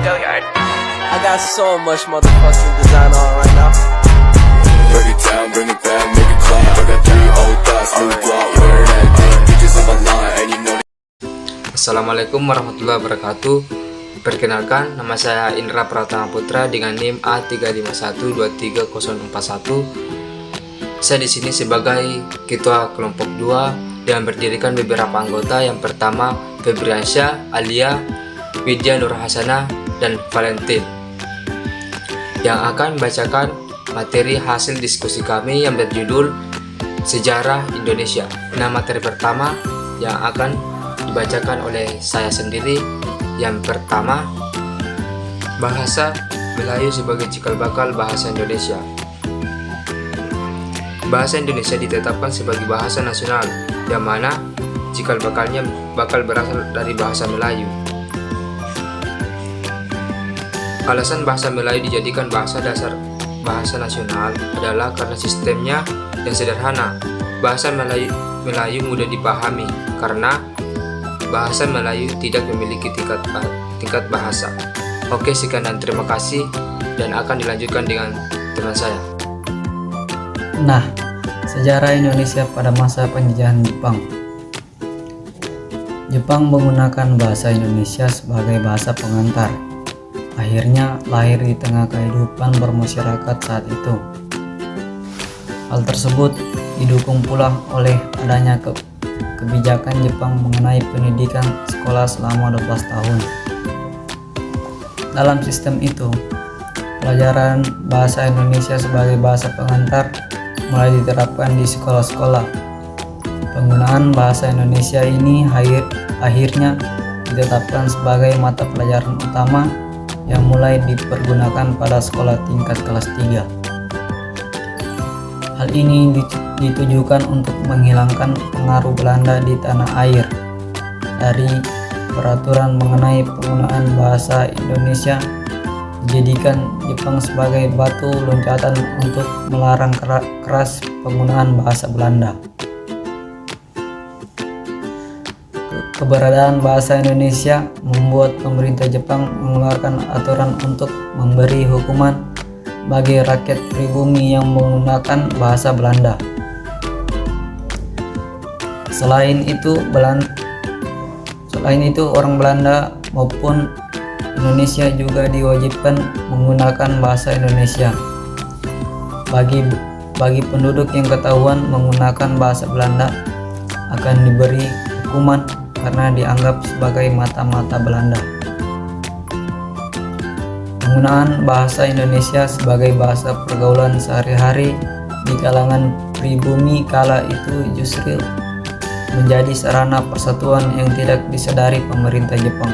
I got so much motherfucking design on right now. Break it down, bring it back, make it clap. I got 3 old thoughts, new block, wear that thing. Bitches on my line, and you know. Assalamualaikum warahmatullahi wabarakatuh. Perkenalkan, nama saya Indra Pratama Putra dengan NIM A351234041. Saya di sini sebagai ketua kelompok 2 dan berdirikan beberapa anggota. Yang pertama, Febriansyah, Alia, Widya Nur Hasanah, dan Valentin, yang akan membacakan materi hasil diskusi kami yang berjudul Sejarah Indonesia. Nah, materi pertama yang akan dibacakan oleh saya sendiri. Yang pertama, bahasa Melayu sebagai cikal bakal bahasa Indonesia. Bahasa Indonesia ditetapkan sebagai bahasa nasional, yang mana cikal bakalnya bakal berasal dari bahasa Melayu. Alasan bahasa Melayu dijadikan bahasa dasar bahasa nasional adalah karena sistemnya yang sederhana. Bahasa Melayu mudah dipahami karena bahasa Melayu tidak memiliki tingkat bahasa. Oke, sekian dan terima kasih, dan akan dilanjutkan dengan teman saya. Nah, sejarah Indonesia pada masa penjajahan Jepang. Jepang menggunakan bahasa Indonesia sebagai bahasa pengantar. Akhirnya lahir di tengah kehidupan bermasyarakat saat itu. Hal tersebut didukung pula oleh adanya kebijakan Jepang mengenai pendidikan sekolah selama 12 tahun. Dalam sistem itu, pelajaran bahasa Indonesia sebagai bahasa pengantar mulai diterapkan di sekolah-sekolah. Penggunaan bahasa Indonesia ini akhirnya ditetapkan sebagai mata pelajaran utama yang mulai dipergunakan pada sekolah tingkat kelas 3. Hal ini ditujukan untuk menghilangkan pengaruh Belanda di tanah air. Dari peraturan mengenai penggunaan bahasa Indonesia dijadikan Jepang sebagai batu loncatan untuk melarang keras penggunaan bahasa Belanda. Keberadaan bahasa Indonesia membuat pemerintah Jepang mengeluarkan aturan untuk memberi hukuman bagi rakyat pribumi yang menggunakan bahasa Belanda. Selain itu, orang Belanda maupun Indonesia juga diwajibkan menggunakan bahasa Indonesia. Bagi penduduk yang ketahuan menggunakan bahasa Belanda akan diberi hukuman karena dianggap sebagai mata-mata Belanda. Penggunaan bahasa Indonesia sebagai bahasa pergaulan sehari-hari di kalangan pribumi kala itu justru menjadi sarana persatuan yang tidak disadari pemerintah Jepang.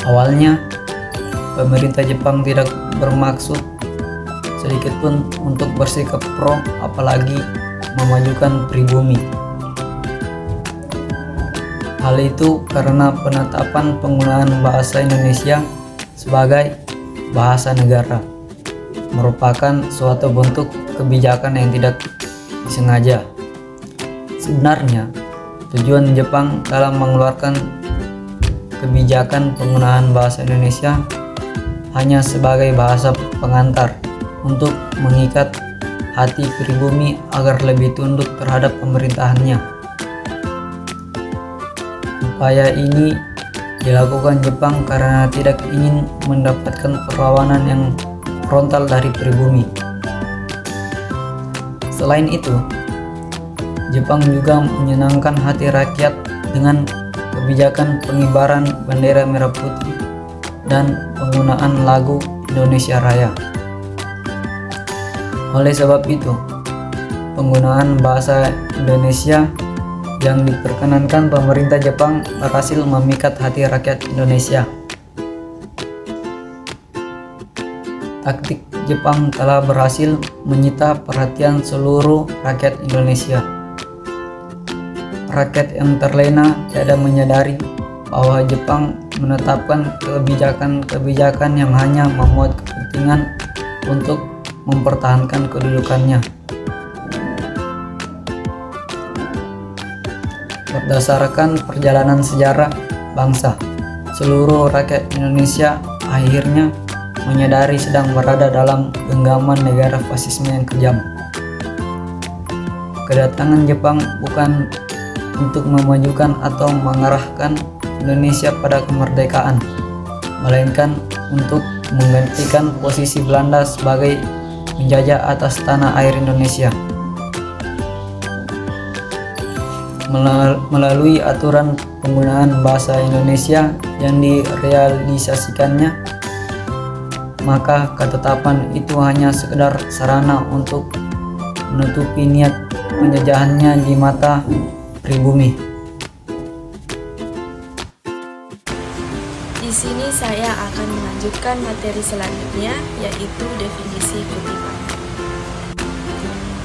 Awalnya, pemerintah Jepang tidak bermaksud sedikitpun untuk bersikap pro, apalagi memajukan pribumi. Hal itu karena penetapan penggunaan bahasa Indonesia sebagai bahasa negara merupakan suatu bentuk kebijakan yang tidak disengaja. Sebenarnya, tujuan Jepang dalam mengeluarkan kebijakan penggunaan bahasa Indonesia hanya sebagai bahasa pengantar untuk mengikat hati pribumi agar lebih tunduk terhadap pemerintahannya. Upaya ini dilakukan Jepang karena tidak ingin mendapatkan perlawanan yang frontal dari pribumi. Selain itu, Jepang juga menyenangkan hati rakyat dengan kebijakan pengibaran bendera merah putih dan penggunaan lagu Indonesia Raya. Oleh sebab itu, penggunaan bahasa Indonesia yang diperkenankan pemerintah Jepang berhasil memikat hati rakyat Indonesia. Taktik Jepang telah berhasil menyita perhatian seluruh rakyat Indonesia. Rakyat yang terlena tidak menyadari bahwa Jepang menetapkan kebijakan-kebijakan yang hanya memuat kepentingan untuk mempertahankan kedudukannya. Berdasarkan perjalanan sejarah bangsa, seluruh rakyat Indonesia akhirnya menyadari sedang berada dalam genggaman negara fasisme yang kejam. Kedatangan Jepang bukan untuk memajukan atau mengarahkan Indonesia pada kemerdekaan, melainkan untuk menggantikan posisi Belanda sebagai penjajah atas tanah air Indonesia. Melalui aturan penggunaan bahasa Indonesia yang direalisasikannya, maka ketetapan itu hanya sekedar sarana untuk menutupi niat penjajahannya di mata pribumi. Di sini saya akan melanjutkan materi selanjutnya, yaitu definisi kutipan.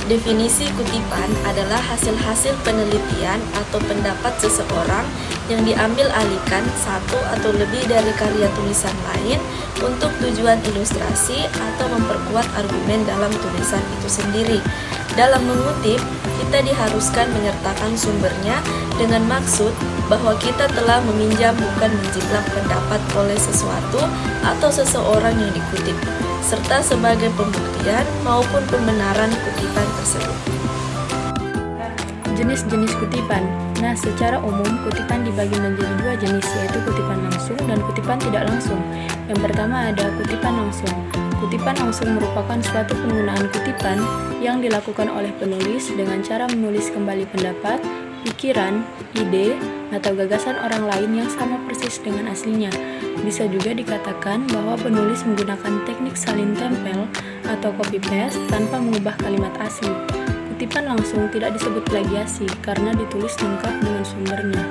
Definisi kutipan adalah hasil-hasil penelitian atau pendapat seseorang yang diambil alihkan satu atau lebih dari karya tulisan lain untuk tujuan ilustrasi atau memperkuat argumen dalam tulisan itu sendiri. Dalam mengutip, kita diharuskan menyertakan sumbernya dengan maksud bahwa kita telah meminjam bukan menjiplak pendapat oleh sesuatu atau seseorang yang dikutip, serta sebagai pembuktian maupun pembenaran kutipan tersebut. Jenis-jenis kutipan. Nah, secara umum kutipan dibagi menjadi dua jenis, yaitu kutipan langsung dan kutipan tidak langsung. Yang pertama ada kutipan langsung. Kutipan langsung merupakan suatu penggunaan kutipan yang dilakukan oleh penulis dengan cara menulis kembali pendapat, pikiran, ide, atau gagasan orang lain yang sama persis dengan aslinya. Bisa juga dikatakan bahwa penulis menggunakan teknik salin tempel atau copy-paste tanpa mengubah kalimat asli. Kutipan langsung tidak disebut plagiasi karena ditulis lengkap dengan sumbernya.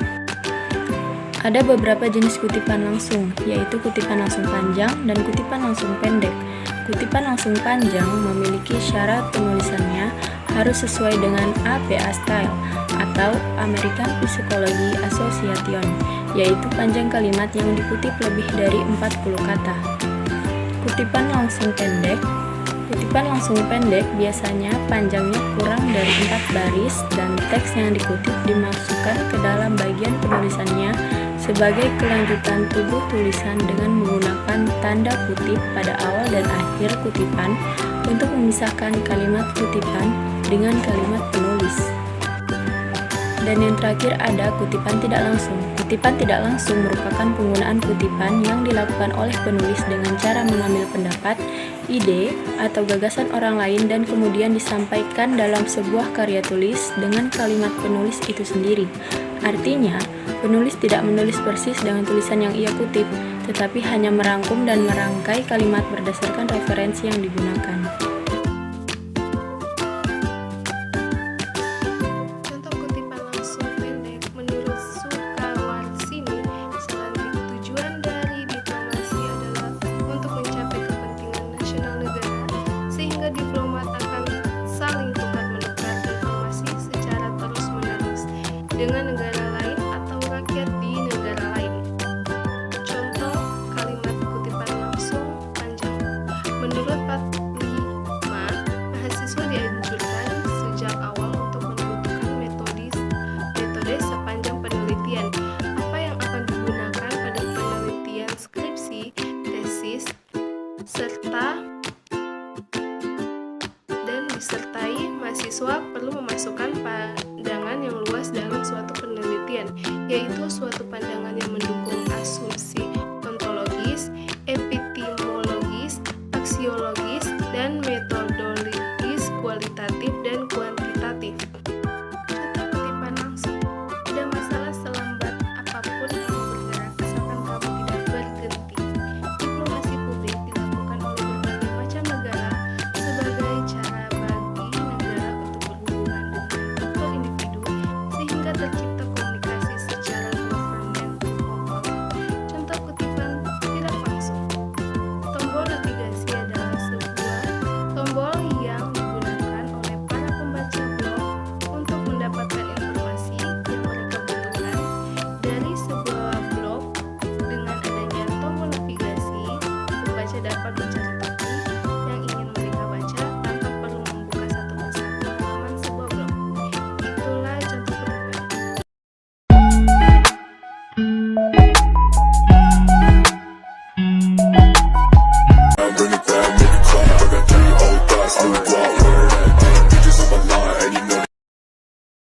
Ada beberapa jenis kutipan langsung, yaitu kutipan langsung panjang dan kutipan langsung pendek. Kutipan langsung panjang memiliki syarat penulisannya harus sesuai dengan APA style atau American Psychology Association, yaitu panjang kalimat yang dikutip lebih dari 40 kata. Kutipan langsung pendek. Kutipan langsung pendek biasanya panjangnya kurang dari 4 baris dan teks yang dikutip dimasukkan ke dalam bagian penulisannya sebagai kelanjutan tubuh tulisan dengan menggunakan tanda kutip pada awal dan akhir kutipan untuk memisahkan kalimat kutipan dengan kalimat penulis. Dan yang terakhir ada kutipan tidak langsung. Kutipan tidak langsung merupakan penggunaan kutipan yang dilakukan oleh penulis dengan cara mengambil pendapat, ide, atau gagasan orang lain dan kemudian disampaikan dalam sebuah karya tulis dengan kalimat penulis itu sendiri. Artinya, penulis tidak menulis persis dengan tulisan yang ia kutip, tetapi hanya merangkum dan merangkai kalimat berdasarkan referensi yang digunakan.